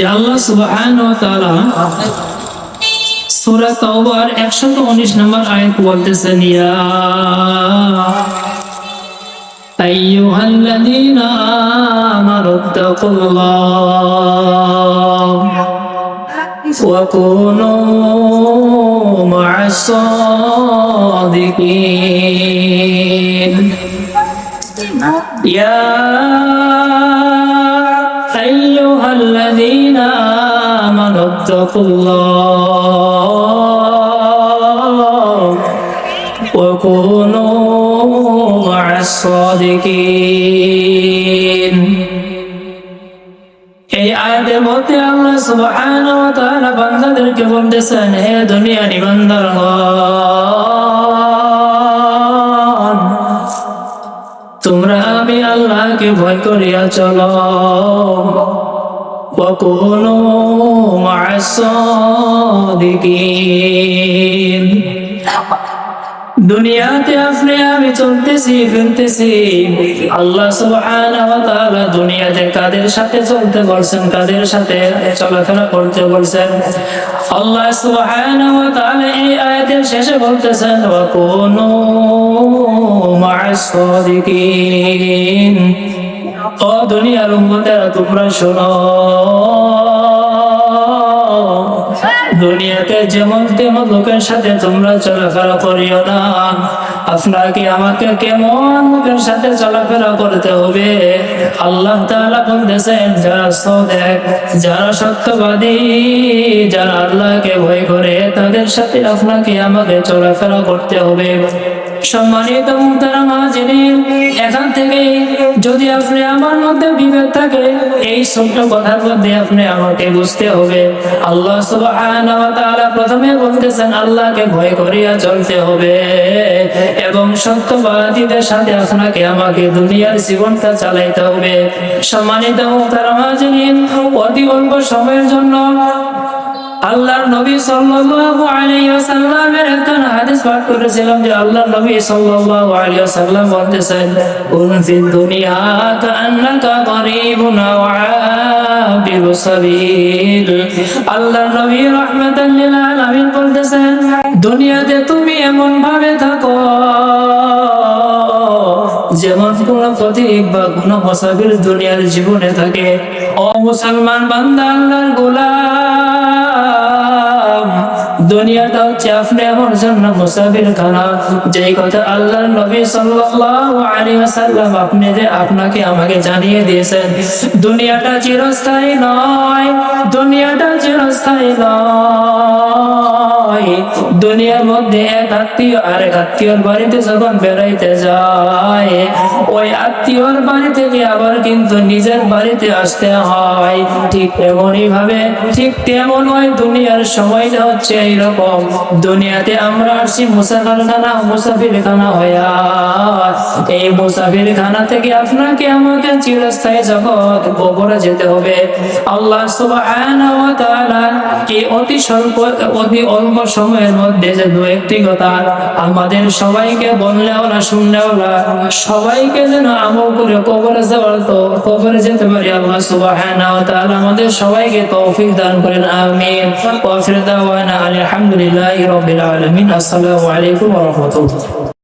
যে আল্লাহ সুবহানাহু ওয়া তাআলা সূরা তাওবার 119 নম্বর আয়াত বলতেছেন, ইয়া আইয়ুহাল্লাযীনা আমানুত্তাকুল্লাহ ওয়া কুনু মা'আস সাদিকিন। ইয়া أيها الذين آمنوا اتقوا الله وكونوا مع الصادقين। এই আয়াতের মধ্যে আল্লাহ সুবহানাহু ওয়া তাআলা বান্দাদেরকে বলতেছেন, হে দুনিয়ার ইমানদারগণ, তোমরা আমি আল্লাহকে ভয় করিয়া চলো। ওয়াকুনু মা'আস সাদিকিন। দুনিয়াতে আপনি আমি চলতেছি ফিরতেছি, আল্লাহ সুবহানাহু ওয়া তাআলা দুনিয়াতে কাদের সাথে চলতে বলছেন, কাদের সাথে চলাফেরা করতে বলছেন, আল্লাহ সুবহানাহু ওয়া তাআলা এই আয়াতের শেষে বলতেছেন, ওয়াকুনু মা'আস সাদিকিন। ও দুনিয়ার উম্মতেরা, তোমরা শোনো, দুনিয়াতে যেমন তেমন লোকের সাথে তোমরা চলাফেরা করিও না। আপনাকে আমাকে কেমন লোকের সাথে চলাফেরা করতে হবে? আল্লাহ তাআলা বলতেছেন, যারা সাদিক, যারা সত্যবাদী, যারা আল্লাহকে ভয় করে, তাদের সাথে আপনাকে আমাকে চলাফেরা করতে হবে। সম্মানিত মুহতারামা হাজিরিন, এখান থেকে যদি আপনি আমার মধ্যে বিভেদ থাকে, এই ছোট্ট কথার মধ্যে আপনি আমাকে বুঝতে হবে, আল্লাহ সুবহানাহু ওয়া তাআলা প্রথমে বলতেছেন আল্লাহকে ভয় করিয়া চলতে হবে এবং সত্যবাদীদের সাথে আপনাকে আমাকে দুনিয়ার জীবনটা চালাইতে হবে। সম্মানিত মুহতারামা হাজিরিন, অতি অল্প সময়ের জন্য আল্লাহর নবী সাল্লাল্লাহু আলাইহি ওয়াসাল্লামের একটা হাদিস পাঠ করেছিলাম যে আল্লাহর নবী সাল্লাল্লাহু আলাইহি ওয়াসাল্লাম বলতেছেন, কুন ফিদ দুনিয়া কাআন্নাকা গরীবুন আও আবিরু সাবিল। আল্লাহর নবী রাহমাতাল লিল আলামিন বলতেছেন, দুনিয়াতে তুমি এমন ভাবে থাকো যেমন কোন পথিক বা কোন মুসাফির দুনিয়ার জীবনে থাকে। ও মুসলমান বান্দা, আল্লাহর গোলাম, দুনিয়াটা হচ্ছে আপনি আমার জন্য মুসাফির খানা। যেই কথা আল্লাহর নবী সাল্লাল্লাহু আলাইহি ওয়াসাল্লাম আপনাকে আমাকে জানিয়ে দিয়েছেন, দুনিয়াটা চিরস্থায়ী নয়, দুনিয়াটা চিরস্থায়ী নয়। দুনিয়ার মধ্যে এক আত্মীয় আরেক আত্মীয়র বাড়িতে যখন বেড়াইতে যায়, ওই আত্মীয়র বাড়ি থেকে আবার কিন্তু নিজের বাড়িতে আসতে হয়। ঠিক এমনই ভাবে, ঠিক তেমন ওই দুনিয়ার সময়টা হচ্ছে এইরকম। দুনিয়াতে আমরা আসছি মুসাফির খানা হইয়া। এই মুসাফির খানা থেকে আপনাকে আমাকে চিরস্থায়ী জগৎ কবরে যেতে হবে। আল্লাহ সুবহানাহু ওয়া তাআলা এই অতি অল্প সময়ের মধ্যে যে দু একটি কথা আমাদের সবাইকে বললেও না শুনলেও না, সবাইকে যেন আমল করে কবরে যেতে পারি, আল্লাহ সুবহানাহু ওয়া তাআলা আমাদের সবাইকে তৌফিক দান করেন, আমিন। ওয়া আখিরু দাওয়ানা আলহামদুলিল্লাহি রাব্বিল আলামিন। আসসালামু আলাইকুম ওয়া রাহমাতুল্লাহ।